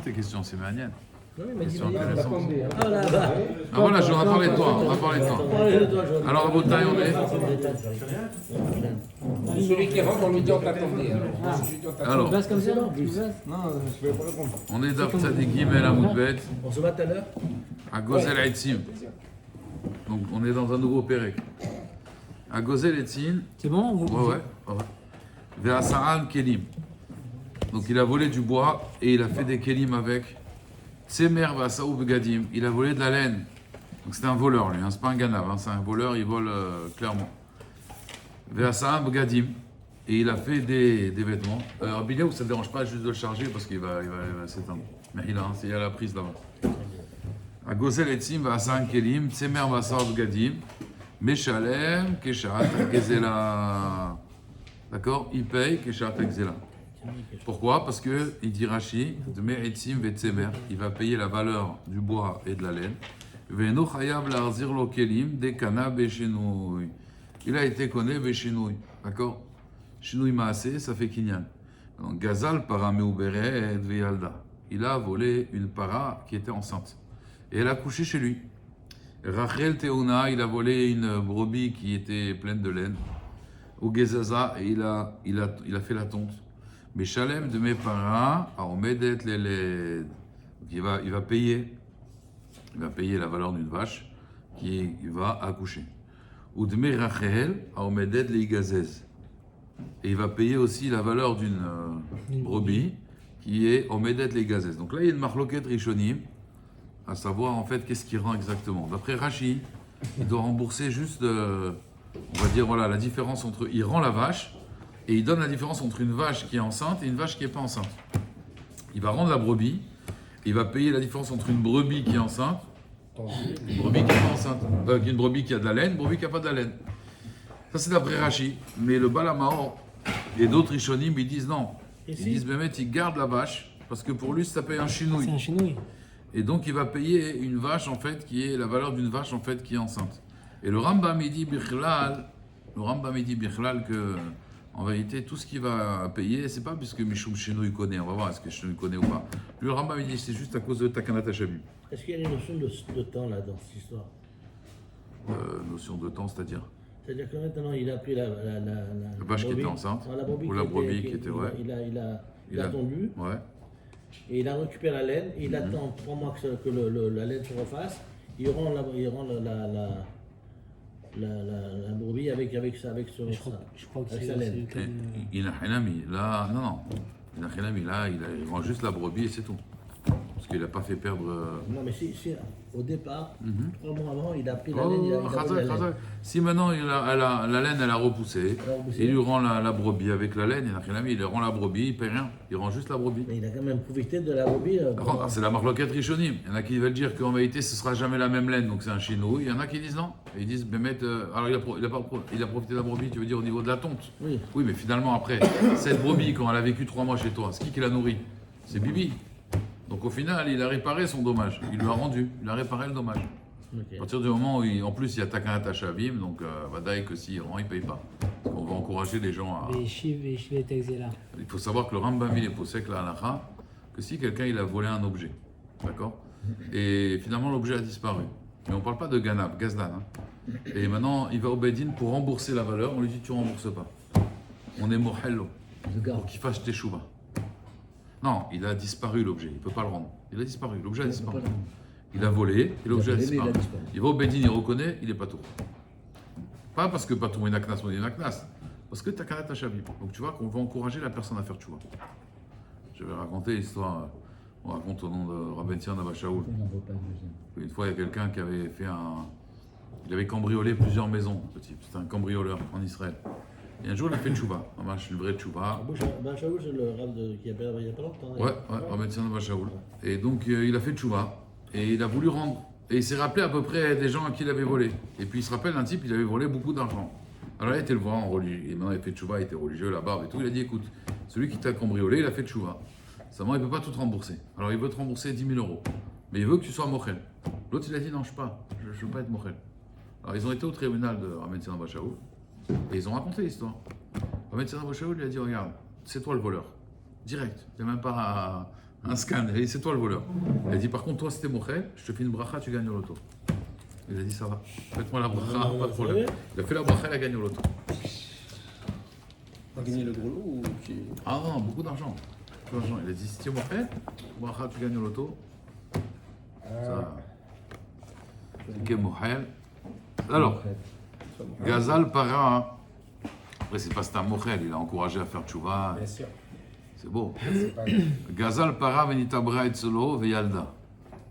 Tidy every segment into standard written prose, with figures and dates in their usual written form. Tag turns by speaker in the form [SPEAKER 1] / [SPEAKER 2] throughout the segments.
[SPEAKER 1] Tes questions, c'est manienne.
[SPEAKER 2] Oui, mais dis
[SPEAKER 1] Question
[SPEAKER 2] moi
[SPEAKER 1] intéressante.
[SPEAKER 2] Ah là, là.
[SPEAKER 1] Ah voilà, on a parlé de toi, on a parlé de toi. Alors, à votre taille, on est.
[SPEAKER 3] Celui qui rentre, on lui dit on t'attendait.
[SPEAKER 1] Alors,
[SPEAKER 2] Basse comme ça, non? Tu baisses?
[SPEAKER 3] Non, je vais pas répondre.
[SPEAKER 1] on est d'Artsadikim et la Moudbet,
[SPEAKER 2] On se bat tout à l'heure?
[SPEAKER 1] à Gozel Eitzim. Donc, on est dans un nouveau Pérec. À Gozel Eitzim.
[SPEAKER 4] C'est bon
[SPEAKER 1] Ouais. Vers Sa'an Kelim. Donc, il a volé du bois et il a fait des Kelim avec. Tsemer Vasaou Begadim. Il a volé de la laine. Donc, c'est un voleur, lui. Hein. C'est pas un ganav. Hein. C'est un voleur, il vole clairement. Vers Sa'an Begadim. Et il a fait des vêtements. Rabbinéou, ça ne dérange pas juste de le charger parce qu'il va s'éteindre. Mais il a, il y a la prise là-bas. À Gozel Etzim, Vasan Kelim, Tsemer Vasar Begadim, Meshalem, Keshat, Gezela. D'accord? Il paye Keshat, Gezela. Pourquoi? Parce que, il dit Rashi, Dme Etzim Vetsemer, il va payer la valeur du bois et de la laine. Veno Chayav Larzir Lo Kelim, Dekana Beshenouy. Il a été connu Beshenouy. D'accord? Shinouy Maasé, ça fait Kinyan. Donc, Gazal para Meuberet Veyalda. Il a volé une para qui était enceinte. Et elle a couché chez lui. Rachel Teouna, il a volé une brebis qui était pleine de laine. Au Gezaza, et il a fait la tonte. Mais Shalem de mes parents, a Omedet Leled. Il va payer la valeur d'une vache qui va accoucher. Ou de mes Rachel, a Omedet Leigazez. Et il va payer aussi la valeur d'une brebis qui est Omedet Leigazez. Donc là, il y a une marloquette Rishonim, à savoir en fait qu'est-ce qu'il rend exactement. D'après Rashi, il doit rembourser juste, on va dire voilà, la différence entre, il rend la vache et il donne la différence entre une vache qui est enceinte et une vache qui n'est pas enceinte. Il va rendre la brebis, il va payer la différence entre une brebis qui est enceinte, une brebis qui n'est pas enceinte, une brebis qui a de la laine, une brebis qui n'a pas de la laine. Ça c'est d'après Rashi, mais le Balamaor et d'autres Rishonim ils disent non. Ils disent Bémet, il garde la vache parce que pour lui ça paye un chinouille.
[SPEAKER 4] C'est un chinouille.
[SPEAKER 1] Et donc il va payer une vache en fait qui est la valeur d'une vache en fait qui est enceinte. Et le Rambam il dit Bichlal que en vérité tout ce qu'il va payer c'est pas puisque Mishum Shinouille connaît, on va voir est-ce que Shinouille connaît ou pas. Lui le Rambam il dit c'est juste à cause de Takanat Shabim.
[SPEAKER 2] Est-ce qu'il y a une notion de temps là dans cette histoire?
[SPEAKER 1] Notion de temps, c'est-à-dire
[SPEAKER 2] C'est-à-dire que maintenant il a pris la
[SPEAKER 1] vache qui
[SPEAKER 2] brebis,
[SPEAKER 1] était enceinte,
[SPEAKER 2] ou
[SPEAKER 1] ou la brebis qui était, ouais.
[SPEAKER 2] Il a tondu,
[SPEAKER 1] Ouais.
[SPEAKER 2] et il a récupéré la laine, et il attend 3 mois que la laine se refasse, il rend la brebis avec sa
[SPEAKER 4] Je crois que
[SPEAKER 2] avec
[SPEAKER 4] c'est
[SPEAKER 2] sa laine.
[SPEAKER 1] Il a Hinami, là, non. Il a Hinami, là, il rend juste la brebis et c'est tout. Parce qu'il n'a pas fait perdre.
[SPEAKER 2] Non, mais si au départ, 3 mois avant, il a pris la
[SPEAKER 1] Oh,
[SPEAKER 2] laine, il a volé la laine.
[SPEAKER 1] Si maintenant la laine elle a repoussé, il lui rend la brebis avec la laine, il lui rend la brebis, il ne paye rien, il rend juste la brebis.
[SPEAKER 2] Mais il a quand même profité de la brebis.
[SPEAKER 1] C'est la marloquette Rishonim. Il y en a qui veulent dire qu'en vérité ce ne sera jamais la même laine, donc c'est un chinouille. Il y en a qui disent non. Et ils disent, alors il a profité de la brebis, tu veux dire au niveau de la tonte.
[SPEAKER 2] Oui.
[SPEAKER 1] Oui, mais finalement après, cette brebis, quand elle a vécu 3 mois chez toi, c'est qui l'a nourrie? C'est Bibi. Donc au final, il a réparé son dommage. Il lui a rendu, il a réparé le dommage.
[SPEAKER 2] Ok.
[SPEAKER 1] À partir du moment où, en plus, il y a Takanat Shavim, donc Vadaï que s'il rend, il ne paye pas. Parce qu'on va encourager les gens à.
[SPEAKER 4] Les chives et chives là.
[SPEAKER 1] Il faut savoir que le Rambam il est posé que la halakha, que si quelqu'un il a volé un objet, d'accord, et finalement l'objet a disparu. Mais on ne parle pas de Ganab, Gazdan. Hein. Et maintenant, il va au Bedin pour rembourser la valeur, on lui dit tu ne rembourses pas. On est mohello, pour qu'il fasse teshuva. Non, il a disparu l'objet, il ne peut pas le rendre. Il a disparu, l'objet a disparu. Il a volé et l'objet a disparu. Il va au Bedin, il reconnaît, il est patour. Pas parce que patour est naknas, on est naknas. Parce que tu as kanat Shavim. Donc tu vois qu'on va encourager la personne à faire tchouva. Je vais raconter l'histoire, on raconte au nom de Rabben Tion Abba Shaul. Une fois, il y a quelqu'un qui avait fait il avait cambriolé plusieurs maisons, le type. C'était un cambrioleur en Israël. Et un jour, il a fait tchouva. Une vraie tchouva.
[SPEAKER 2] Ben Shaoul, c'est le rab qui a il n'y a pas longtemps.
[SPEAKER 1] Ouais, Rabben Tion Abba Shaul. Et donc, il a fait tchouva. Et il a voulu rendre. Et il s'est rappelé à peu près des gens à qui il avait volé. Et puis, il se rappelle d'un type, il avait volé beaucoup d'argent. Alors, il a été le voir en religieux. Et maintenant, il a fait tchouva, il était religieux, la barbe et tout. Il a dit écoute, celui qui t'a cambriolé, il a fait tchouva. Seulement, il ne peut pas tout te rembourser. Alors, il veut te rembourser 10 000 euros. Mais il veut que tu sois mochel. L'autre, il a dit non, je ne veux pas être mochel. Alors, ils ont été au tribunal de Rabben Tion Abba Shaul. Et ils ont raconté l'histoire. Rabben Tion Abba Shaul lui a dit regarde, c'est toi le voleur. Direct. Tu n'as même pas Un scan. Elle dit, c'est toi le voleur. Elle dit, par contre, toi, c'était Mochel, je te fais une bracha, tu gagnes au loto. Il a dit, ça va. Faites-moi la bracha, pas de problème. Il a fait la bracha, il a gagné au loto.
[SPEAKER 3] On a gagné le gros lot ou qui...
[SPEAKER 1] Ah non, beaucoup d'argent. Beaucoup d'argent. Il a dit, si tu es Mochel, bracha, tu gagnes au loto. Ça. Ok, Mochel. Alors, Gazal Para. Après, c'est pas c'est un Mochel, il a encouragé à faire tchouva.
[SPEAKER 3] Bien sûr.
[SPEAKER 1] C'est beau.
[SPEAKER 3] C'est pas...
[SPEAKER 1] Gazal Para Venitabra et Solo Veyalda.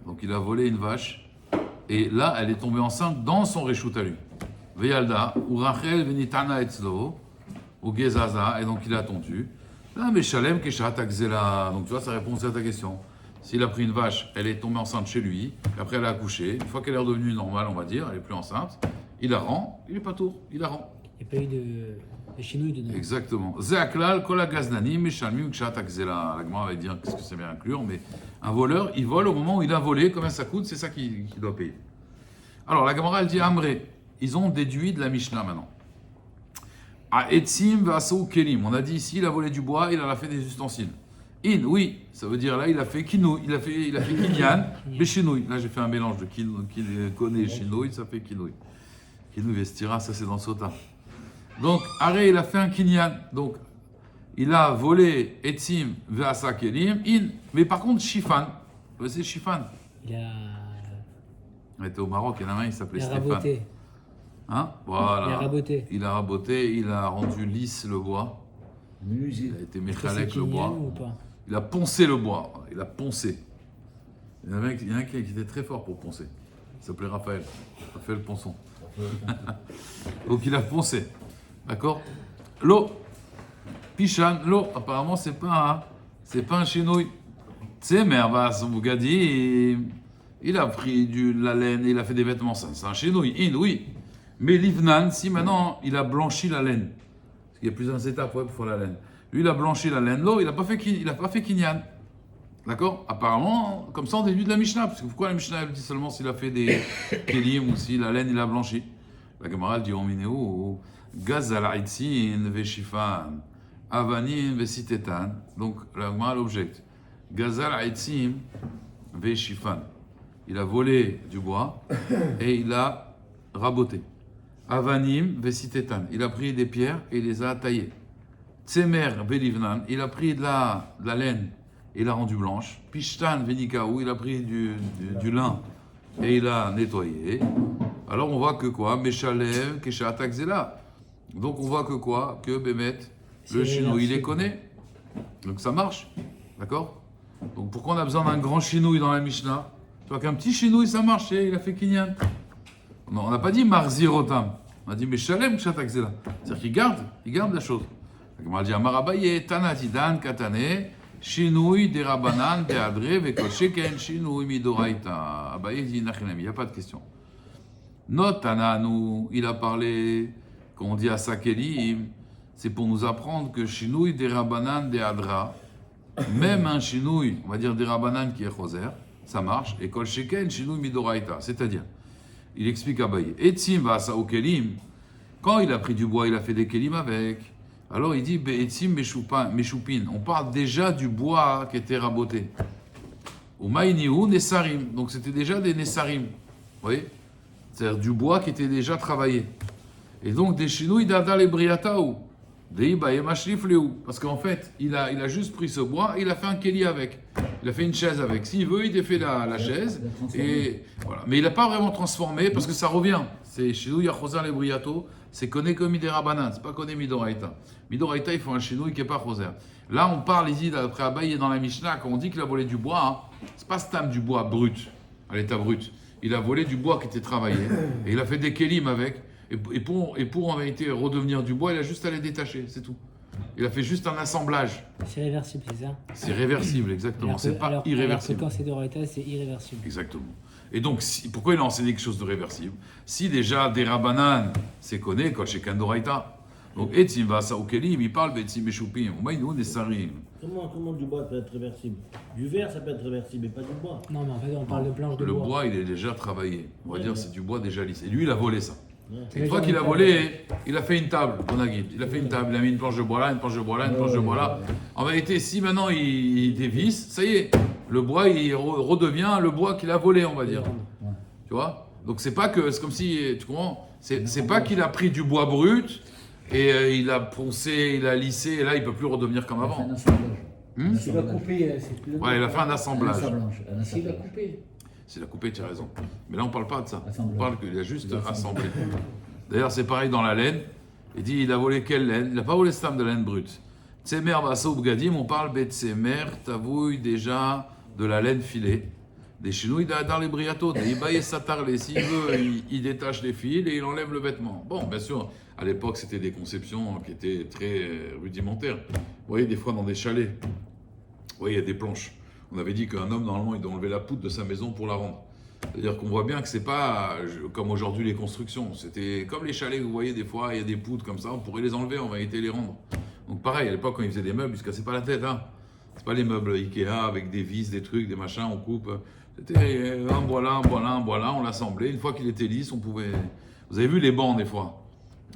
[SPEAKER 1] Donc il a volé une vache. Et là, elle est tombée enceinte dans son réchout à lui. Veyalda, ou Rachel Venitana et Solo, ou Gezaza, et donc il a attendu. Là, mais Shalem Keshat Akzela. Donc tu vois, ça répond à ta question. S'il a pris une vache, elle est tombée enceinte chez lui, et après elle a accouché. Une fois qu'elle est redevenue normale, on va dire, elle est plus enceinte, il la rend, il est pas tour, il la rend.
[SPEAKER 4] Il n'y a pas eu de chinouille dedans.
[SPEAKER 1] Exactement. Zeaklal, Kola Gaznani, Meshalmim, Kshat Akzela. La Gemara va dire qu'est-ce que ça vient inclure, mais un voleur, il vole au moment où il a volé, combien ça coûte, c'est ça qu'il doit payer. Alors la Gemara, elle dit Amré. Ils ont déduit de la Mishnah maintenant. A Etzim Vasou Kelim. On a dit ici, il a volé du bois, il en a fait des ustensiles. In, oui, ça veut dire là, il a fait kinou, il a fait kinyan, béchinouille. Là, j'ai fait un mélange de koné et chinouille, ça fait kinouille. Kinouille vestira, ça c'est dans Sota. Donc, Aré, il a fait un kinyan. Donc, il a volé etzim veasa kelim, in. Mais par contre, shifan, c'est shifan.
[SPEAKER 4] Il a.
[SPEAKER 1] Il était au Maroc, il y en a un, il s'appelait
[SPEAKER 4] Il a
[SPEAKER 1] Stéphane.
[SPEAKER 4] raboté.
[SPEAKER 1] Hein? Voilà.
[SPEAKER 4] Il a raboté.
[SPEAKER 1] Il a raboté, il a rendu lisse le bois. Il a été méchalek le bois.
[SPEAKER 4] Ou pas?
[SPEAKER 1] Il a poncé le bois. Il a poncé. Il y en a un qui était très fort pour poncer. Il s'appelait Raphaël. Raphaël Ponçon. Donc il a poncé. D'accord? L'eau. Pichan, l'eau. Apparemment, c'est pas un chinouille. C'est merva, son bougadi. Il a pris de la laine et il a fait des vêtements. C'est un chinouille. Oui. Mais l'ivnan, si maintenant il a blanchi la laine. Parce qu'il y a plusieurs étapes pour faire la laine. Lui, il a blanchi la laine. L'eau, il n'a pas fait kinyan. D'accord? Apparemment, comme ça, on déduit de la Mishnah. Parce que pourquoi la Mishnah, elle dit seulement s'il a fait des kelim ou si la laine, il a blanchi? La Gemara, elle dit, on minéo, gaz al aitzin veshifan, avanin vesitetan. Donc, la Gemara, elle objecte. Gaz al aitzin veshifan. Il a volé du bois et il a raboté. Avanim vesitetan. Il a pris des pierres et il les a taillées. Tsemer velivnan. Il a pris de la laine et il l'a rendue blanche. Pishtan venikaou. Il a pris du lin et il a nettoyé. Alors on voit que quoi? Meshalev keshat akzela. Donc on voit que quoi? Que Bémet, le chinouille, il les connaît. Donc ça marche. D'accord? Donc pourquoi on a besoin d'un grand chinouille dans la Mishnah? Tu vois qu'un petit chinouille ça marche, il a fait kinyan. Non, on n'a pas dit marzirotam. On a dit meshalem keshat akzela. C'est-à-dire qu'il garde la chose. On a dit Amarabaye, Tanatidan, Katane, Shinui, Derabanan, Deadre, Vekosheken, Shinui, Midoraita. Abaye dit Nachinem, il n'y a pas de question. Notananu, il a parlé, quand on dit à Sakelim, c'est pour nous apprendre que Shinui, Derabanan, Deadra, même un Shinui, on va dire Derabanan qui est Choser, ça marche, et Kolsheken, Shinui, Midoraita. C'est-à-dire, il explique Abaye, Etzim, Vasa, Kelim, quand il a pris du bois, il a fait des Kelim avec. Alors il dit Be'etzim Meshupin. On parle déjà du bois qui était raboté. Ou Maïniou Nessarim. Donc c'était déjà des Nessarim. Vous voyez? C'est-à-dire du bois qui était déjà travaillé. Et donc des chinouilles d'Adal et Briataou. Des Ibaïemachlifleou. Parce qu'en fait, il a juste pris ce bois, il a fait un keli avec. Il a fait une chaise avec. S'il veut, il défait la chaise. Et voilà. Mais il n'a pas vraiment transformé parce que ça revient. C'est chinouille Yachosan les Briato. C'est connu comme Miderabanan, c'est pas connu Midoraita. Midoraita, il faut un chinouille qui n'est pas choser. Là, on parle ici, d'après Abaye dans la Mishnah, quand on dit qu'il a volé du bois, c'est pas stam du bois brut, à l'état brut. Il a volé du bois qui était travaillé, et il a fait des kelim avec, et pour en vérité redevenir du bois, il a juste à les détacher, c'est tout. Il a fait juste un assemblage.
[SPEAKER 4] C'est réversible, c'est ça?
[SPEAKER 1] C'est réversible, exactement, c'est pas irréversible.
[SPEAKER 4] Alors que quand c'est d'Oraita, c'est irréversible.
[SPEAKER 1] Exactement. Et donc, pourquoi il a enseigné quelque chose de réversible? Si déjà des rabanan, c'est connu, quand chez Kandoraita. Donc, Etzim Vasa Ukelim, il parle Betzim Meshupim, Umaynou Nessarim.
[SPEAKER 2] Comment du bois peut être réversible? Du verre, ça peut être réversible, mais pas du bois.
[SPEAKER 4] Non, mais en fait, on parle de planche de bois.
[SPEAKER 1] Le bois, il est déjà travaillé. On va dire c'est du bois déjà lisse. Et lui, il a volé ça. Une fois qu'il a volé, il a fait une table, on a guide. Il a fait une table, il a mis une planche de bois là, une planche de bois là, une planche de bois là. En vérité, si maintenant il dévisse, ça y est, le bois il redevient le bois qu'il a volé, on va dire. Tu vois? Donc c'est pas que, c'est comme si, tu comprends? C'est pas qu'il a pris du bois brut et il a poncé, il a lissé et là il peut plus redevenir comme avant.
[SPEAKER 5] Un assemblage.
[SPEAKER 2] S'il a coupé, c'est plus.
[SPEAKER 1] Ouais, il a fait un assemblage.
[SPEAKER 2] S'il a coupé.
[SPEAKER 1] S'il a coupé, tu as raison. Mais là on parle pas de ça. On
[SPEAKER 5] Assemblage.
[SPEAKER 1] parle qu'il a juste assemblé. D'ailleurs c'est pareil dans la laine. Il dit il a volé quelle laine? Il n'a pas volé stam de laine brute. Tsemer Basso Bgadim, on parle Betsemer, t'avouilles déjà de la laine filée. Des chenouilles dans les briatos, des ibaïs satarlés. S'il veut, il détache les fils et il enlève le vêtement. Bon, bien sûr, à l'époque, c'était des conceptions qui étaient très rudimentaires. Vous voyez, des fois dans des chalets, vous voyez, il y a des planches. On avait dit qu'un homme, normalement, il doit enlever la poutre de sa maison pour la rendre. C'est-à-dire qu'on voit bien que c'est pas comme aujourd'hui les constructions. C'était comme les chalets que vous voyez, des fois, il y a des poutres comme ça, on pourrait les enlever, on va éviter les rendre. Donc pareil, à l'époque, quand ils faisaient des meubles, ils se cassaient pas la tête. Hein. C'est pas les meubles Ikea avec des vis, des trucs, des machins, on coupe. C'était un bois là, on l'assemblait. Une fois qu'il était lisse, on pouvait... Vous avez vu les bancs, des fois?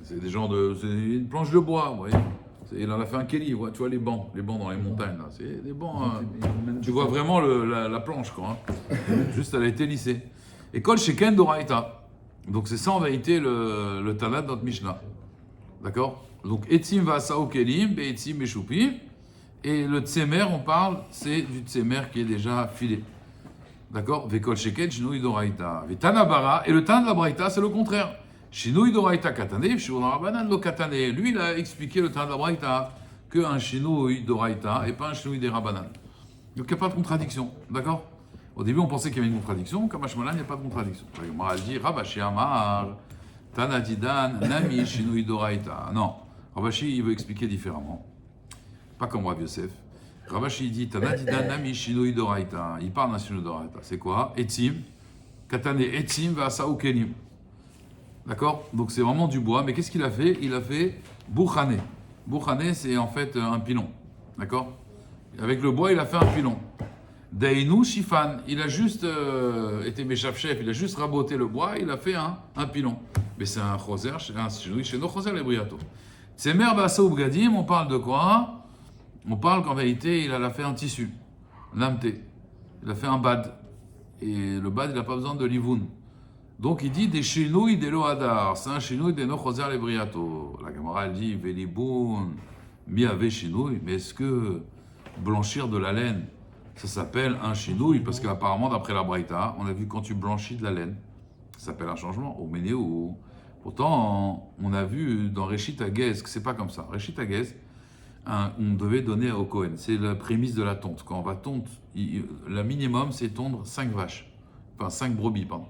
[SPEAKER 1] C'est des genres de... C'est une planche de bois, vous voyez. Il en a fait un Kelly, tu vois les bancs dans les montagnes, là. C'est des bancs... tu vois vraiment la planche, quoi. Hein. Juste, elle a été lissée. École chez Ken Doraita. Donc c'est ça, en vérité, le Tana de notre Mishnah. D'accord? Donc, Etzim Vasao Kelim, Etzim Meshupim. Et le Tsemer, on parle, c'est du Tsemer qui est déjà filé. D'accord? Vekol Sheken, Shinui Doraita. Vetanabara. Et le Tana de la Braïta, c'est le contraire. Shinui Doraita Katane, Shinui Rabanan lo Katane. Lui, il a expliqué le Tana de la Braïta qu'un Shinui Doraita et pas un Shinui des Rabanan. Donc, il n'y a pas de contradiction. D'accord? Au début, on pensait qu'il y avait une contradiction. Kamashmalan, il n'y a pas de contradiction. On dit Rabashi Amar, Tanadidan, Nami, Shinui Doraita. Non. Rabashi, il veut expliquer différemment. Pas comme Rav Yosef. Ravashi dit Tanadidan Nami Shinui Doraita. Il parle d'un Shinui Doraita. C'est quoi? Etzim, Katane Etzim Vasau Kelim. D'accord? Donc c'est vraiment du bois. Mais qu'est-ce qu'il a fait? Il a fait Boukhane. Boukhane, c'est en fait un pilon. D'accord? Avec le bois, il a fait un pilon. Dainu Shifan. Il a juste été Meshaf Chef. Il a juste raboté le bois. Il a fait un pilon. Mais c'est un Choser, un Shinui Sheno Choser les Briato. Tsemer Vasau Bgadim, on parle de quoi? On parle qu'en vérité, il a fait un tissu, l'amté. Il a fait un bad. Et le bad, il n'a pas besoin de livoun. Donc il dit des chenouilles des lohadar. C'est un chenouille des nochoser les briato. La Gemara, elle dit veliboun, miave chenouille. Mais est-ce que blanchir de la laine, ça s'appelle un chenouille? Parce qu'apparemment, d'après la Braïta, on a vu quand tu blanchis de la laine, ça s'appelle un changement. Au Ménéo. Pourtant, on a vu dans Réchit Agez que c'est pas comme ça. Réchit Agez, on devait donner au Kohen. C'est la prémisse de la tonte. Quand on va tondre, le minimum, c'est tondre 5 vaches. Enfin, 5 brebis, pardon.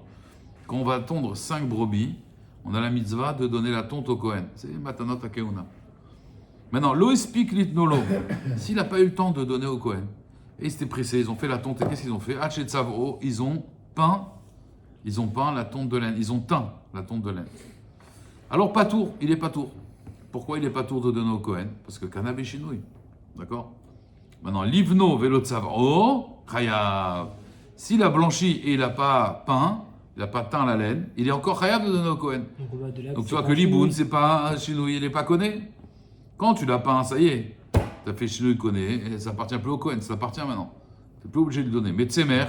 [SPEAKER 1] Quand on va tondre 5 brebis, on a la mitzvah de donner la tonte au Kohen. C'est Matanot Akeuna. Maintenant, lo explique litnolo. S'il n'a pas eu le temps de donner au Kohen, et ils étaient pressés, ils ont fait la tonte, et qu'est-ce qu'ils ont fait? Hachet-Savro, ils ont peint la tonte de laine. Ils ont teint la tonte de laine. Alors, Patour, il est Patour. Pourquoi il n'est pas tour de donner au Kohen? Parce que Kanabé Shinouï. D'accord? Maintenant, Livno Velotsavro, Chayav. S'il a blanchi et il n'a pas peint, il n'a pas teint la laine, il est encore Chayav de donner au Kohen. Donc tu vois que Liboun, c'est pas un Shinouï, il n'est pas Koné. Quand tu l'as peint, ça y est, tu as fait Shinouï Koné, et ça appartient plus au Kohen, ça appartient maintenant. Tu n'es plus obligé de le donner. Mais Tsemer,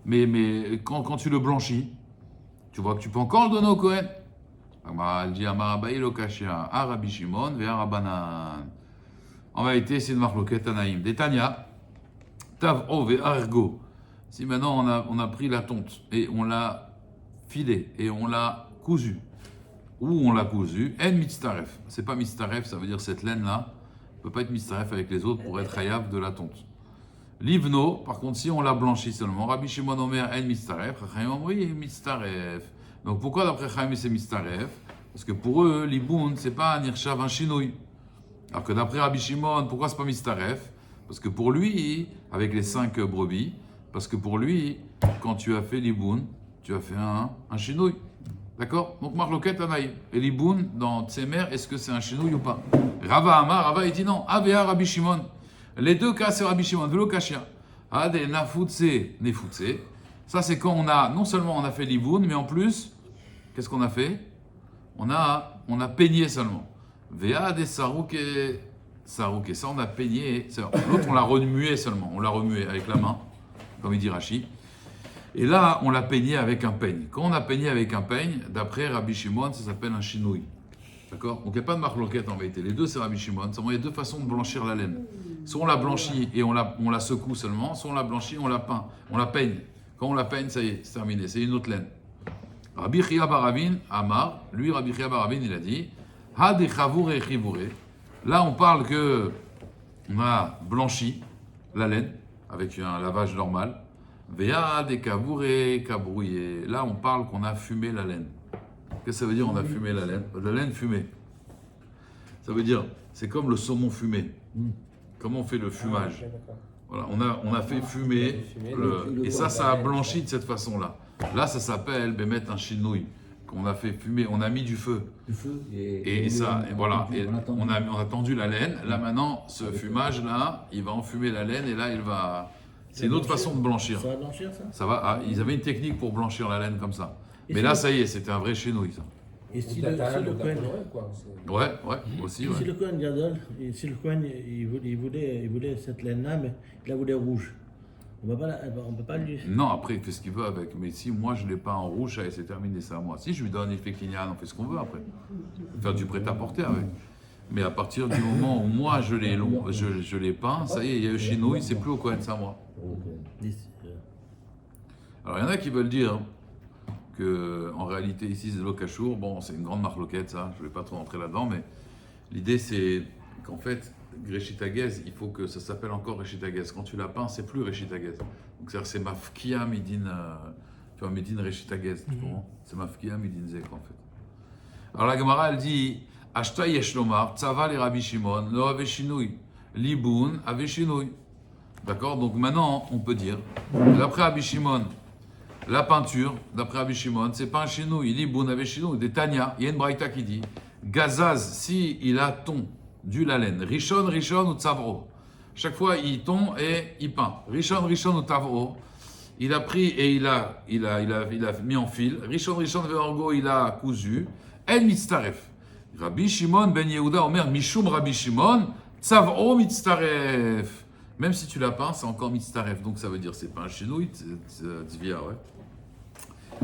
[SPEAKER 1] mais quand tu le blanchis, tu vois que tu peux encore le donner au Kohen. Elle dit Amarabaï Lokashia, Arabi Shimon, Ve'arabanan. En vérité, c'est une marloquette Anaïm. Détania, Tav O Ve'argo. Si maintenant on a pris la tonte et on l'a filée et on l'a cousue, ou on l'a cousue, En Mitztaref. C'est pas Mitztaref, ça veut dire cette laine-là ne peut pas être Mitztaref avec les autres pour être Hayav de la tonte. Livno, par contre, si on l'a blanchi seulement, Rabbi Shimon Omer En Mitztaref, Chachayim Omri Mitztaref. Donc pourquoi d'après Chaim c'est Mistaref? Parce que pour eux, l'Iboun, c'est pas un Nirshav, un Shinouï. Alors que d'après Rabbi Shimon, pourquoi c'est pas Mistaref? Parce que pour lui, avec les 5 brebis, parce que pour lui, quand tu as fait l'Iboun, tu as fait un Shinouï. D'accord? Donc Marloket Anaïm. Et l'Iboun, dans Tsemer, est-ce que c'est un Shinouï ou pas? Rava Amar, Rava il dit non. Avea Rabbi Shimon. Les deux cas, c'est Rabbi Shimon. Velo Kashia. Ade Nafutse, Ça, c'est quand on a, non seulement on a fait l'Iboun, mais en plus, qu'est-ce qu'on a fait? on a peigné seulement. Vea des sarouke, sarouke, ça on a peigné. L'autre on l'a remué seulement, on l'a remué avec la main, comme il dit Rashi. Et là, on l'a peigné avec un peigne. Quand on a peigné avec un peigne, d'après Rabbi Shimon, ça s'appelle un chinouille. D'accord? Donc il n'y a pas de marloquette en vérité. Les deux, c'est Rabbi Shimon. Seulement, il y a deux façons de blanchir la laine. Soit on la blanchit et on la secoue seulement, soit on la blanchit et on la peint. On la peigne. Quand on la peigne, ça y est, c'est terminé. C'est une autre laine. Rabbi Chia Baravin, Amar, lui, Rabbi Chia Baravin, il a dit Ha de chavoure et chivoure. Là, on parle que on a blanchi la laine avec un lavage normal. Vea des cavourés, cabrouillés. Là, on parle qu'on a fumé la laine. Qu'est-ce que ça veut dire, on a fumé la laine? La laine fumée. Ça veut dire, c'est comme le saumon fumé. Comment on fait le fumage? Voilà, on a fait fumer, et ça a blanchi de cette façon-là. Là, ça s'appelle mettre un chinouille. Qu'on a fait fumer, on a mis du feu. Et voilà, et on a tendu la laine. Là, maintenant, ce fumage-là, il va enfumer la laine, et là, il va. C'est une autre façon de blanchir.
[SPEAKER 2] Ça va blanchir, ça?
[SPEAKER 1] Ça va. Ils avaient une technique pour blanchir la laine comme ça. Mais là, ça y est, c'était un vrai chenouille, ça.
[SPEAKER 2] Et si le Kohen,
[SPEAKER 1] Ouais, aussi, ouais.
[SPEAKER 2] si le Kohen Gadol, si le Kohen, il voulait cette laine-là, mais il la voulait rouge. On peut pas lui.
[SPEAKER 1] Non, après, il fait ce qu'il veut avec. Mais si moi, je l'ai pas en rouge, ça y est, c'est terminé, c'est à moi. Si je lui donne effet Kinyan, on fait ce qu'on veut après. Faire du prêt-à-porter avec. Mais à partir du moment où moi, je l'ai peint, ça y est, il y a eu chenouille, c'est plus au Kohen, c'est à moi. Alors, il y en a qui veulent dire que, en réalité, ici, c'est l'Okachour. Bon, c'est une grande marloquette, ça. Je ne vais pas trop rentrer là-dedans, mais l'idée, c'est qu'en fait, Réchitagez, il faut que ça s'appelle encore Réchitagez. Quand tu l'as peint, c'est plus Réchitagez. Donc, c'est-à-dire, c'est Mafkia Midin, tu vois, Midin Réchitagez, tu comprends? C'est Mafkia Midin Zek, en fait. Alors, la Gemara, elle dit Ashta Yeshlomar, Tzava les Rabbi Shimon, Lo Aveshinui, Liboun Aveshinui. D'accord? Donc, maintenant, on peut dire, d'après Rabbi Shimon, la peinture, d'après Rabbi Shimon, c'est pas un chinouille, il dit Boun Aveshinui, des Tanya. Il y a une braïta qui dit Gazaz, si il a tondu la laine, Rishon ou Tzavro. Chaque fois, il tond et il peint. Rishon ou Tzavro. Il a pris et il a mis en fil. Rishon ve'orgo, il a cousu. En mitztaref. Rabbi Shimon ben Yehuda Omer Mishum Rabbi Shimon Tzavro mitztaref. Même si tu l'as peint, c'est encore mitztaref. Donc ça veut dire c'est pas un chinouille, tzvia, ouais.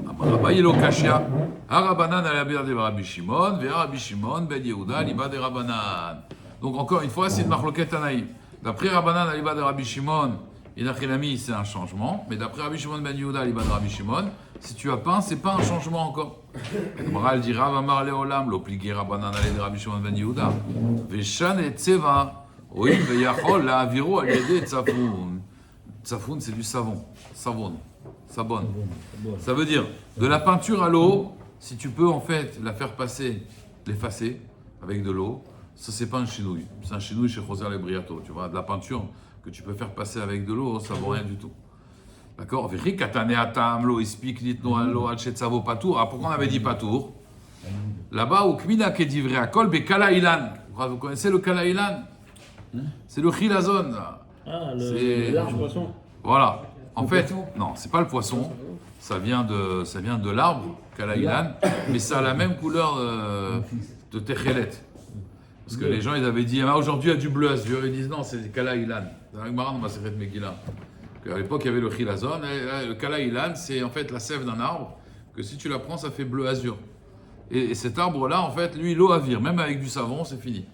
[SPEAKER 1] Abaye lo kashia. Harabanan à la bière de Rabbi Shimon, ve Rabbi Shimon ben Yehuda liba de Rabanan. Donc encore une fois, c'est une marloquette anaïm. D'après Rabanan à liba de Rabbi Shimon, Inachilami, c'est un changement. Mais d'après Rabbi Shimon ben Yehuda liba de Rabbi Shimon, si tu as peint, c'est pas un changement encore. Gemara elle dit Rav Amar Leolam, l'obligé Rabanan à de Rabbi Shimon ben Yehuda. Veshan et Tseva, oui, veyachol la aviro al yede tzafoun. Tzafoun, c'est du savon, savon. Sabonne. Ça veut dire de la peinture à l'eau, si tu peux en fait la faire passer, l'effacer avec de l'eau, ça c'est pas un chinouille. C'est un chinouille chez José Lebriato. Tu vois, de la peinture que tu peux faire passer avec de l'eau, ça vaut rien du tout. D'accord? Pourquoi on avait dit patour? Là-bas, au Kmina Kedivre Akol, Bekala Ilan. Vous connaissez le Kala Ilan? C'est le Chilazon.
[SPEAKER 2] Ah, le large poisson.
[SPEAKER 1] Voilà. En fait, non, c'est pas le poisson, ça vient de l'arbre, Kalaïlan, mais ça a la même couleur de Techelet. Parce que les gens, ils avaient dit, aujourd'hui il y a du bleu azur, ils disent non, c'est Kalaïlan. Dans l'Agmara, on m'a fait Megillah. À l'époque, il y avait le Chilazon, et le Kalaïlan, c'est en fait la sève d'un arbre, que si tu la prends, ça fait bleu azur. Et cet arbre-là, en fait, lui, l'eau avire, même avec du savon, c'est fini.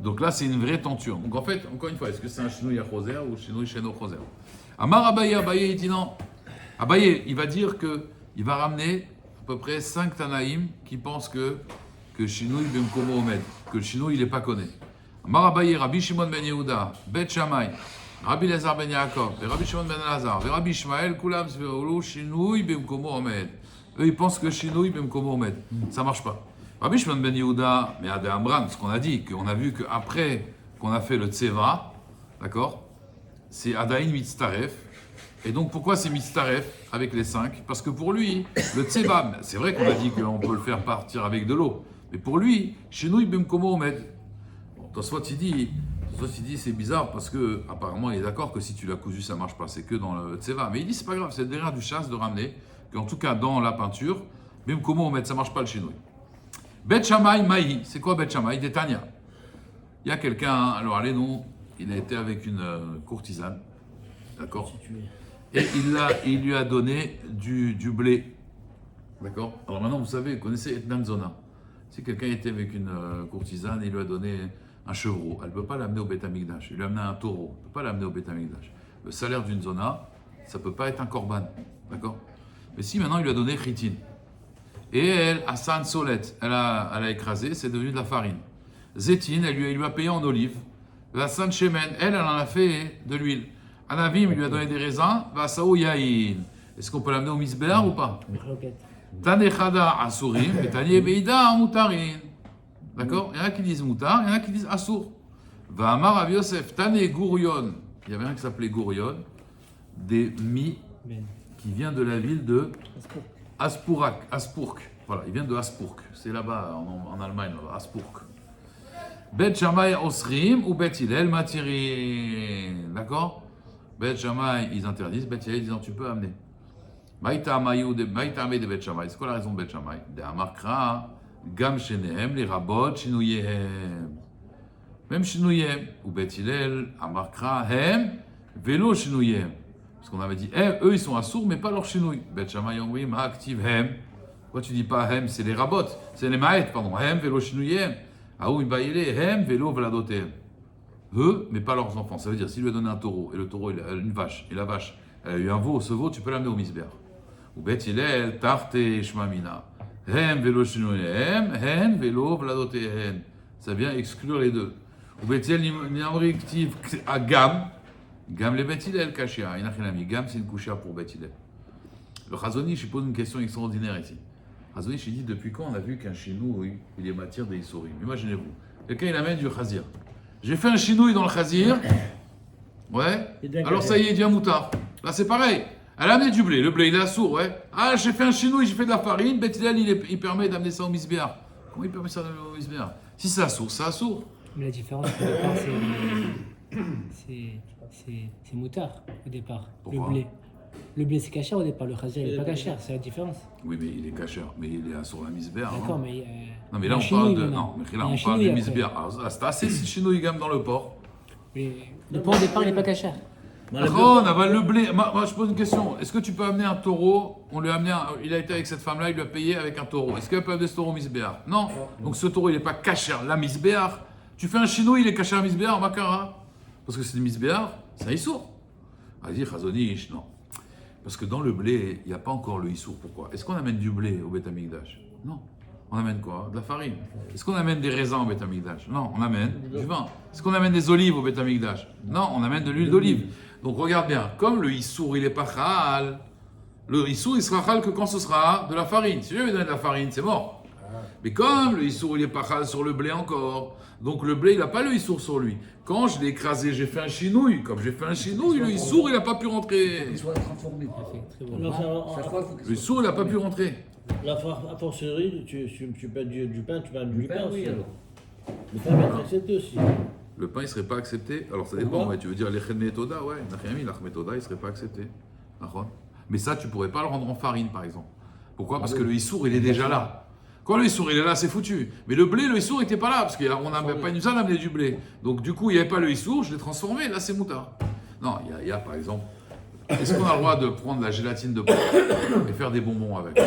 [SPEAKER 1] Donc là, c'est une vraie tenture. Donc en fait, encore une fois, est-ce que c'est un chinouille à Choser ou chinouille Sheno Choser? Amar Abaye, il dit non. Abaye, il va dire qu'il va ramener à peu près 5 Tanaïm qui pensent que Shinouï ben Komo Omed, que le Shinouï il n'est pas connu. Amar Abaye, Rabbi Shimon ben Yehuda, Bet Shammai, Rabbi Lazar ben Yaakov, Rabbi Shimon ben Lazar, Rabbi Ishmael, Kulam Zveolu, Shinouï ben Komo Omed. Eux ils pensent que Shinouï ben Komo Omed. Ça marche pas. Rabbi Shimon ben Yehuda, mais Ade Amran, ce qu'on a dit, qu'on a vu qu'après qu'on a fait le Tseva, d'accord? C'est Adaïn Mitztaref. Et donc pourquoi c'est Mitztaref avec les 5? Parce que pour lui, le Tseba, c'est vrai qu'on a dit qu'on peut le faire partir avec de l'eau. Mais pour lui, chez nous, il bim komo omed. Bon, Tosfot il dit c'est bizarre parce que apparemment il est d'accord que si tu l'as cousu ça marche pas, c'est que dans le Tseva. Mais il dit c'est pas grave, c'est derrière du chasse de ramener, qu'en tout cas dans la peinture, bim komo omed, ça marche pas le chenouille. Bet Shammai Maï, c'est quoi Bet Shammai? Des Tanya. Il y a quelqu'un, alors allez, nous, il a été avec une courtisane, d'accord? Et il lui a donné du blé, d'accord? Alors maintenant, vous savez, vous connaissez Etnan Zona. Si quelqu'un était avec une courtisane, il lui a donné un chevreau, elle ne peut pas l'amener au Beth Amikdash. Il lui a amené un taureau, elle ne peut pas l'amener au Beth Amikdash. Le salaire d'une zona, ça ne peut pas être un korban, d'accord? Mais si maintenant il lui a donné chitin, et elle, Hassan Solette, elle a écrasé, c'est devenu de la farine. Zétine, il lui a payé en olive. Hassan Shemen, elle en a fait de l'huile. Anavim, il lui a donné des raisins. Vasaou Yahin. Est-ce qu'on peut l'amener au misbéar ou pas?
[SPEAKER 4] Roquette.
[SPEAKER 1] Tanechada Asurim, et Tanie Beida Moutarin. D'accord? Il y en a qui disent Moutar, il y en a qui disent Assour. Va'amar Rav Yosef, Tane Gourion. Il y avait un qui s'appelait Gourion, des mi
[SPEAKER 4] Ben.
[SPEAKER 1] qui vient de la ville de Aspurk. Voilà, il vient de Aspurk. C'est là-bas en Allemagne, là, Aspurk. Bet Shammai Osrim ou Bet Hillel Matirin. D'accord? Bet Shammai, ils interdisent. Bet Hillel, disant tu peux amener. Maïta Amayou de Bet Shammai. C'est quoi la raison de Bet Shammai? De Amarkra, Gam Shenehem, les Rabot, Shinouyehem. Même Shinouyehem. Ou Bet Hillel, Amarkra, Hem, Vélo Shinouyehem. Parce qu'on avait dit, eux ils sont assourds, mais pas leur chenouille. Bet Shammai Omrim, active Hem. Pourquoi tu dis pas Hem? C'est les Rabot, c'est les Maët, pardon. Hem, Vélo Shinouyehem. Ah oui, bah il est Hem, Vélo, Vladotem. Eux, mais pas leurs enfants. Ça veut dire, s'il lui a donné un taureau, et le taureau, il a une vache, et la vache, elle a eu un veau, ce veau, tu peux l'amener au misber. Ou Bet Hillel, Tarte, Shmamina. Hem, Vélo Shinouyehem, Hem, Vélo, Vladotem. Ça vient exclure les deux. Ou Bet Hillel, Nimri, active à Gam. Gam le Bet Hillel, Kashia. Gam, c'est une couchia pour Bet Hillel. Le Chazonish, il pose une question extraordinaire ici. Chazonish, il dit depuis quand on a vu qu'un chinouille, il est matière des Issourim? Imaginez-vous, quelqu'un il amène du chazir. J'ai fait un chinouille dans le chazir, ouais, alors ça y est, il devient moutard. Là c'est pareil, elle a amené du blé, le blé il est assourd, ouais. Ah, j'ai fait un chinouille, j'ai fait de la farine, Bet Hillel, il permet d'amener ça au misbéar. Comment il permet ça d'amener au misbéar? Si c'est assourd, c'est assourd.
[SPEAKER 4] Mais la différence, au départ, c'est moutard, au départ.
[SPEAKER 1] Pourquoi?
[SPEAKER 4] Le blé. Le blé, c'est cachère au départ. Le chazir, il n'est pas cachère. C'est la différence.
[SPEAKER 1] Oui, mais il est cachère, mais il est sur la misbéar.
[SPEAKER 4] D'accord, mais.
[SPEAKER 1] Non, mais là on parle de. Non, mais là on parle du misbéar. Alors c'est assez si le chinouille gamme dans le porc.
[SPEAKER 4] Le porc, au départ, il n'est pas cachère.
[SPEAKER 1] On avale le blé. Moi, je pose une question. Est-ce que tu peux amener un taureau? On lui a amené il a été avec cette femme-là, il lui a payé avec un taureau. Est-ce qu'elle peut amener ce taureau misbéar? Non. Donc ce taureau, il n'est pas cachère. La misbéar. Tu fais un chinouille, il est cachère misbéar, makara. Parce que c'est le misbéar, c'est un issour. On va dire, Chazonish, non. Parce que dans le blé, il n'y a pas encore le issour. Pourquoi? Est-ce qu'on amène du blé au Beth Amikdash? Non. On amène quoi? De la farine. Est-ce qu'on amène des raisins au Beth Amikdash? Non, on amène du vin. Est-ce qu'on amène des olives au Beth Amikdash? Non, on amène de l'huile d'olive. Donc regarde bien, comme le issour, il n'est pas chal, le issour, il sera chal que quand ce sera de la farine. Si je vais donner de la farine, c'est mort. Mais comme le issour, il n'est pas chal sur le blé encore, donc le blé, il n'a pas le issour sur lui. Quand je l'ai écrasé, j'ai fait un chinouille. Comme j'ai fait un chinouille, le issour, il n'a pas pu rentrer.
[SPEAKER 3] Il soit transformé.
[SPEAKER 4] Très bon.
[SPEAKER 1] Le issour, il n'a pas pu rentrer.
[SPEAKER 2] La forcerie, tu peux du pain, tu peux du pain
[SPEAKER 3] oui,
[SPEAKER 2] aussi.
[SPEAKER 3] alors.
[SPEAKER 2] Le pain va être accepté aussi.
[SPEAKER 1] Le pain, il ne serait pas accepté. Alors ça dépend, ouais, tu veux dire l'Echen Metoda, ouais. L'Echen Metoda, il ne serait pas accepté. Mais ça, tu ne pourrais pas le rendre en farine, par exemple. Pourquoi? Parce que le issour, il est déjà là. Quand le issour, il est là, c'est foutu. Mais le blé, le issour, il n'était pas là, parce qu'on n'avait pas une usine à amener du blé. Donc du coup, il n'y avait pas le issour, je l'ai transformé, là, c'est moutard. Non, il y a, par exemple, est-ce qu'on a le droit de prendre la gélatine de porc et faire des bonbons avec?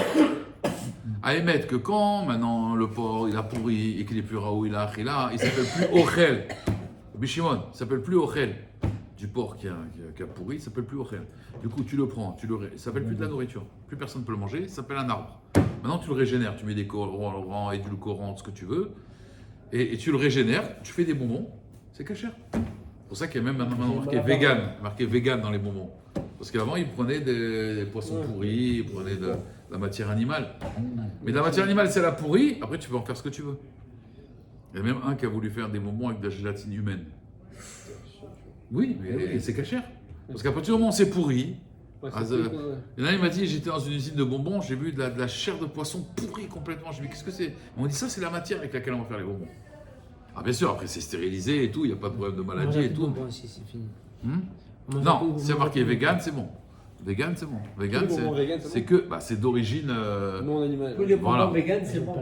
[SPEAKER 1] À émettre que quand, maintenant, le porc, il a pourri et qu'il n'est plus raoui, il s'appelle plus Ochel. Bishimon, il s'appelle plus Ochel. Du porc qui a pourri, il s'appelle plus Ochel. Du coup, tu le prends, il s'appelle plus de la nourriture. Plus personne ne peut le manger, ça s'appelle un arbre. Maintenant, tu le régénères, tu mets des colorants, édulcorants, ce que tu veux, et tu le régénères, tu fais des bonbons, c'est cachère. C'est pour ça qu'il y a même maintenant marqué vegan dans les bonbons. Parce qu'avant, ils prenaient des poissons pourris, ils prenaient de la matière animale. Mais de la matière animale, c'est la pourrie, après tu peux en faire ce que tu veux. Il y a même un qui a voulu faire des bonbons avec de la gélatine humaine. Oui, mais c'est cachère. Parce qu'à partir du moment où c'est pourri, il y en a, il m'a dit, j'étais dans une usine de bonbons, j'ai vu de la chair de poisson pourrie complètement. J'ai dit, qu'est-ce que c'est? On m'a dit, ça, c'est la matière avec laquelle on va faire les bonbons. Ah, bien sûr, après, c'est stérilisé et tout, il n'y a pas de problème de maladie et tout.
[SPEAKER 4] Bon, si, c'est fini.
[SPEAKER 1] Non, c'est marqué vegan, c'est bon. Vegan, c'est bon. Vegan,
[SPEAKER 3] Tous les bonbons vegan, c'est
[SPEAKER 1] c'est que, bah, c'est d'origine.
[SPEAKER 3] Non animal.
[SPEAKER 2] Tous les bonbons
[SPEAKER 1] Voilà.
[SPEAKER 2] vegan, c'est
[SPEAKER 4] Ils
[SPEAKER 2] bon.
[SPEAKER 4] ont pas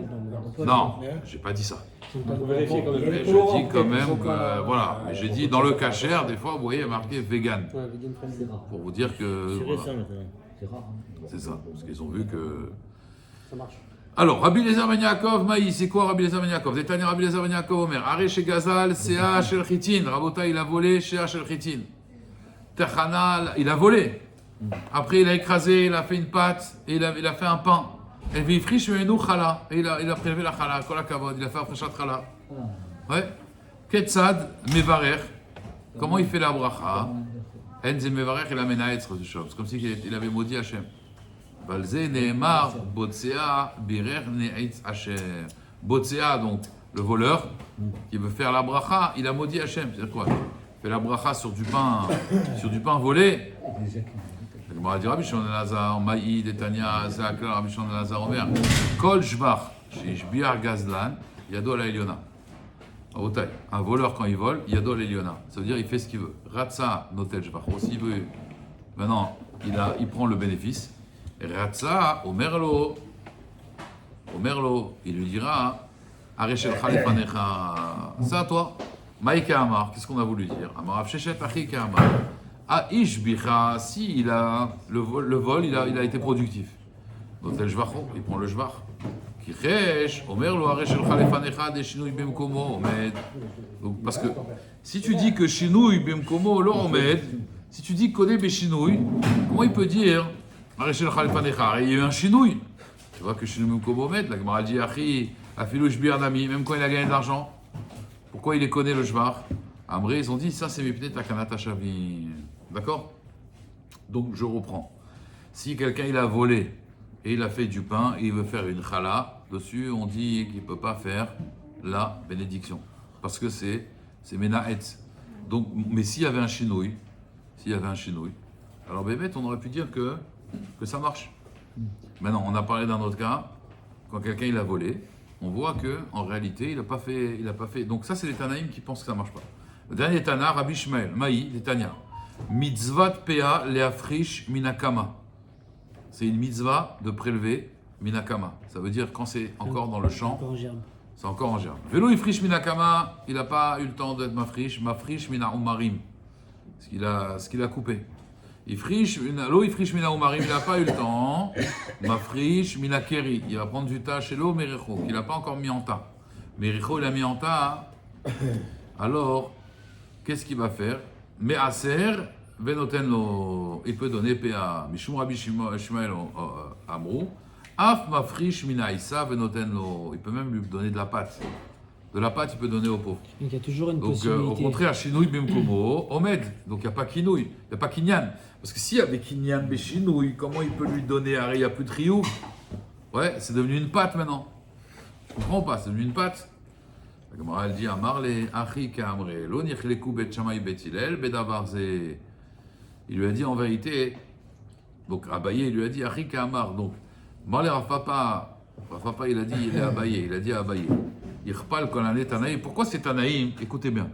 [SPEAKER 4] le nom.
[SPEAKER 1] Non, j'ai pas dit ça.
[SPEAKER 4] Ils sont pas
[SPEAKER 3] Faut
[SPEAKER 4] le nom.
[SPEAKER 3] vérifier quand même.
[SPEAKER 2] Il y a
[SPEAKER 1] Je
[SPEAKER 2] des colorants,
[SPEAKER 1] dis quand
[SPEAKER 2] peut-être,
[SPEAKER 1] même
[SPEAKER 3] ils sont
[SPEAKER 1] que,
[SPEAKER 3] pas-
[SPEAKER 1] voilà. Mais j'ai dit dans le cachère, des fois, vous voyez, il y a marqué vegan.
[SPEAKER 3] Ouais, vegan friendly.
[SPEAKER 5] C'est rare.
[SPEAKER 1] Pour vous dire que.
[SPEAKER 2] C'est
[SPEAKER 1] Voilà.
[SPEAKER 2] récent maintenant.
[SPEAKER 5] C'est rare. Hein.
[SPEAKER 1] C'est ça. Parce qu'ils ont vu que.
[SPEAKER 3] Ça marche.
[SPEAKER 1] Alors, Rabbi Eliezer ben Yaakov, Maï, c'est quoi Rabbi Eliezer ben Yaakov? Détania Rabbi Eliezer ben Yaakov, Omer. Aré chez Gazal, Sea shel Chitin. Rabota, il a volé chez shel Chitin. Techana, il a volé. Après, il a écrasé, il a fait une pâte, et il a fait un pain. Et puis, friche menou chala. Et il a prélevé la chala, kol hakavod, il a fait un fréchat chala. Ouais. Ketzad, mevarer. Comment il fait la bracha? Enze mevarer, il a menaetz, c'est comme s'il avait maudit Hachem. Balze Nehemar, Botsea, Birer, Ne'etz Hashem. Botsea, donc le voleur, qui veut faire la bracha, il a maudit Hachem. C'est-à-dire quoi? Il fait la bracha sur du pain volé. La Gemara dit Rabbi Shimon ben Elazar, Maï, Detania, Zakla, Rabbi Shimon ben Elazar, Omer. Kol Shvach, Shishbiar Gazlan, Yado la Eliona. Un voleur, quand il vole, Yado la Eliona. Ça veut dire il fait ce qu'il veut. Ratsa, Notel Shvach. S'il veut, maintenant, il prend le bénéfice. Ratsa, Omerlo, il lui dira, Areshel Khalifanecha, ça toi, Maïka Amar, qu'est-ce qu'on a voulu dire? Amar Afshechet Achika Amar. Aish Bicha, si il a le vol, il a été productif. Donc le Jvacho, il prend le Jvach. Kichesh, Omerlo, Areshel Khalifanecha, des Shinouy Bimkomo, Omed. Donc, parce que si tu dis que Shinouy Bimkomo, lo Omed, si tu dis Kone Beshinouy, comment il peut dire? Il y a eu un chinouille. Tu vois que chinouille Moukobomet, la Gemara dit Achi, Afilou Shbir Nami, même quand il a gagné de l'argent. Pourquoi il les connaît le Shvar? Amré, ils ont dit ça c'est Mipnet Takanata Shavi. D'accord? Donc je reprends. Si quelqu'un il a volé et il a fait du pain et il veut faire une chala, dessus on dit qu'il ne peut pas faire la bénédiction. Parce que c'est Menaetz. Donc, mais s'il y avait un chinouille, alors Bémet, on aurait pu dire que ça marche. Maintenant, on a parlé d'un autre cas, quand quelqu'un il a volé, on voit que en réalité, il n'a pas fait. Donc ça, c'est les Tanaïm qui pensent que ça marche pas. Le dernier Tana, Rabbi Shmael, Maï, les Tania. Mitzvat pea leafrish minakama. C'est une mitzvah de prélever minakama. Ça veut dire quand c'est encore dans le champ,
[SPEAKER 4] Encore en germe.
[SPEAKER 1] c'est encore en germe. Vélo ifrish minakama, il n'a pas eu le temps d'être mafrish mina umarim. Ce qu'il a coupé. L'eau ifrish mina umarim, il n'a pas eu le temps. Mafrish mina keri, il va prendre du tas chez l'eau mericho, qu'il n'a pas encore mis en tas. Mericho, il a mis en tas. Alors, qu'est-ce qu'il va faire? Me'aser venotenlo, il peut donner PA. Mishum Rabbi Shmuel Amrou. Af mafrish mina isa venotenlo, il peut même lui donner de la pâte. De la pâte, il peut donner aux pauvres.
[SPEAKER 4] Donc il y a toujours une
[SPEAKER 1] Donc,
[SPEAKER 4] possibilité.
[SPEAKER 1] au contraire, Shinouï Bimkomo, Omed. Donc, il n'y a pas Kinouï, il n'y a pas Kinyan. Parce que s'il y avait Kinyan Beshinouï, comment il peut lui donner? Il n'y a plus de Rioux. Ouais, c'est devenu une pâte maintenant. Je comprends pas, c'est devenu une pâte. La Gemara, elle dit Amar le Achi Kamre, lo nichleku bet Shamay bet Hillel, bedavar ze. Il lui a dit en vérité, donc Abaye, il lui a dit Achi Kamar. Donc, Marle Rafapa, il a dit, il est Abaye, il a dit Abaye. Pourquoi ces Tanaïm, écoutez bien,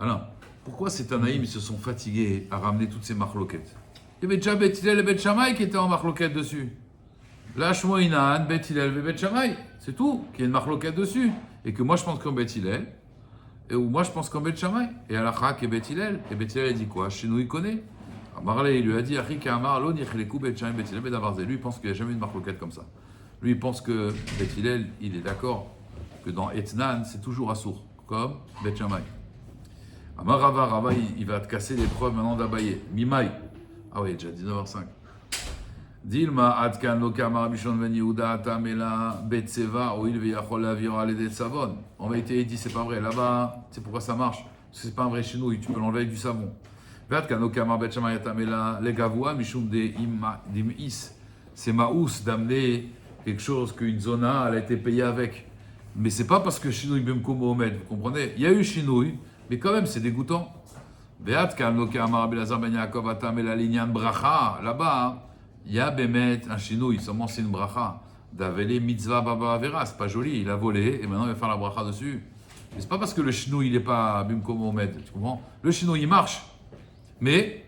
[SPEAKER 1] Alain, pourquoi ces Tanaïm ils se sont fatigués à ramener toutes ces marloquettes? Il y avait déjà Bet Hillel et Bet Shammai qui étaient en marloquette dessus. Là, Shmoinan, Bet Hillel et Bet Shammai, c'est tout, qu'il y a une marloquette dessus. Et que moi je pense comme Bet Hillel, et ou moi je pense comme Bet Shammai. Et Alachak et Bet Hillel, et Bet Hillel dit quoi? Chez nous il connaît. Marle, il lui a dit, Achik Amar, lo nichleku Bet Shammai, Bet Hillel, Bedavarze. Lui il pense qu'il n'y a jamais une marloquette comme ça. Lui il pense que Bet Hillel, il est d'accord que dans Etnan, c'est toujours assourd, comme Bet Shammai. Amar Rava, il va te casser les preuves maintenant d'Abaye. Mimaï. Ah oui, déjà 19h05. Dilma Adkan Lokama Rabishon Ben Yehuda Tamela Betseva Oil Veyachol Lavira Ledet Savon. En vérité, il dit c'est pas vrai. Là-bas, c'est pourquoi ça marche. Parce que c'est pas un vrai chenouille, tu peux l'enlever avec du savon. Adkan Lokama Bet Shammai Tamela Legavua Mishum de Im'is. C'est Maous d'amener quelque chose qu'une zona elle a été payée avec. Mais c'est pas parce que Shinouï Bimkomo Omed, vous comprenez? Il y a eu Shinouï, mais quand même c'est dégoûtant. Be'at Loka Amar Belazar Ben Yaakov Atam El Alinyan Bracha, là-bas, il y a Bémet, un Shinouï, seulement c'est une bracha. D'Avele Mitzvah Baba Avera, c'est pas joli, il a volé et maintenant il va faire la bracha dessus. Mais c'est pas parce que le Shinouï il est pas Bimkomo Omed, tu comprends? Le Shinouï il marche, mais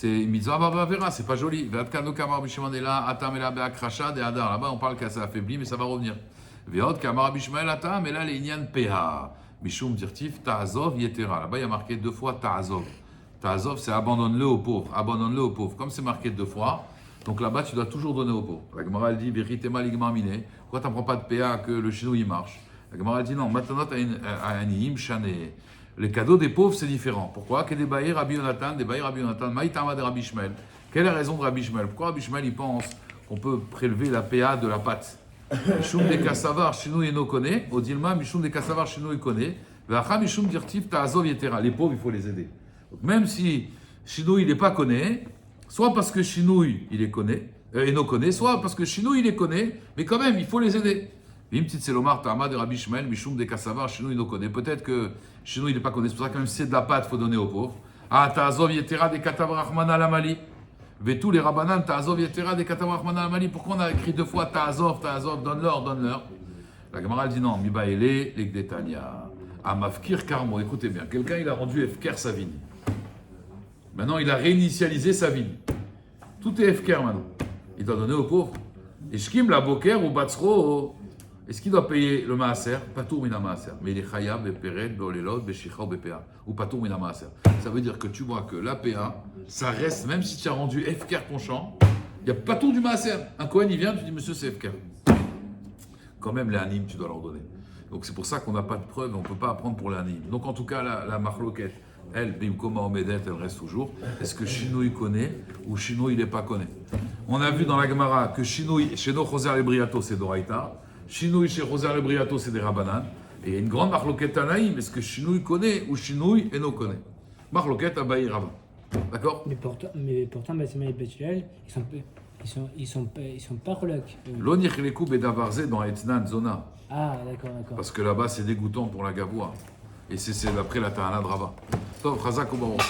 [SPEAKER 1] C'est mitzvah bavera, c'est pas joli. Ve'atkanu kamar bishmanela atam ela be'akrasha de adar. Là-bas, on parle que ça affaiblit, mais ça va revenir. Ve'od kamar bishmael atam ela le'inyan peha. Mishum dirtif ta'azov yetera. Là-bas, il y a marqué 2 fois ta'azov. Ta'azov, c'est abandonne-le aux pauvres. Abandonne-le aux pauvres. Comme c'est marqué 2 fois, donc là-bas, tu dois toujours donner aux pauvres. La Gemara, elle dit veritema ligma mine. Pourquoi t'en prends pas de PA que le chino il marche? La Gemara, elle dit non. Maintenant, t'as un im chané. Les cadeaux des pauvres, c'est différent. Pourquoi? Que des baïrs Rabbi Yonatan, des baïrs Rabbi Yonatan, maïtama de Rabbi Shmuel. Quelle est la raison de Rabbi Shmuel? Pourquoi Rabbi Shmuel il pense qu'on peut prélever la PA de la pâte? Mishum de kassavar shino yeno kone, odilma mishum de kassavar shino yekone, ve'acha mishum dirtiv ta'azov yetera. Les pauvres, il faut les aider. Donc même si Shinouï il n'est pas connu, soit parce que Shinouï il est connu, Eno connaît, soit parce que Shinouï il est connu, mais quand même il faut les aider. Une petite selomar ta'ama de Rabbi Shmuel, mishum de kassavar Shinouï no connaît. Peut-être que Shinouï il n'est pas connu, c'est pour ça que même si c'est de la pâte, il faut donner aux pauvres. Ah ta'azov yetera de katav rachmana lamali. Vetou les rabanan ta'azov yetera de katav rachmana lamali. Pourquoi on a écrit 2 fois ta'azov, donne-leur. La Gemara dit non, mi baele l'egdetania. Amafkir karmo, écoutez bien, quelqu'un il a rendu efker sa vigne. Maintenant il a réinitialisé sa vigne. Tout est efker maintenant. Il doit donner aux pauvres. Et shkim la boker ou batsro, est-ce qu'il doit payer le maaser? Patour mina maaser. Mais il est chayab, bepered, beolelot, beshicha ou bpa. Ou patour mina maaser. Ça veut dire que tu vois que la PA, ça reste, même si tu as rendu efker ton champ, il n'y a pas tout du maaser. Un Kohen il vient, tu dis monsieur c'est efker. Quand même les animes tu dois leur donner. Donc c'est pour ça qu'on n'a pas de preuves, on ne peut pas apprendre pour les animes. Donc en tout cas la marloquette, elle, bimkoma omedet, elle reste toujours. Est-ce que Shinouï connaît ou Shinouï il n'est pas connaît? On a vu dans la Gemara que Shinouï, chez nos Choser le Briato c'est d'Oraïta, Shinouï chez Choser le Briato c'est des Rabanan, et il y a une grande marloquette à Naïm, est-ce que Shinouï connaît ou Shinouï et no connaît? Marloquette à Baï Rava. D'accord?
[SPEAKER 4] Mais pourtant, Bassima et Betuel, ils sont pas colocs.
[SPEAKER 1] L'onirlekou bedavarze dans Etnan Zona.
[SPEAKER 4] Ah, d'accord.
[SPEAKER 1] Parce que là-bas c'est dégoûtant pour la gavoie. Et c'est d'après la Ta'ana de Rava. Tov, Chazak ou Baruch.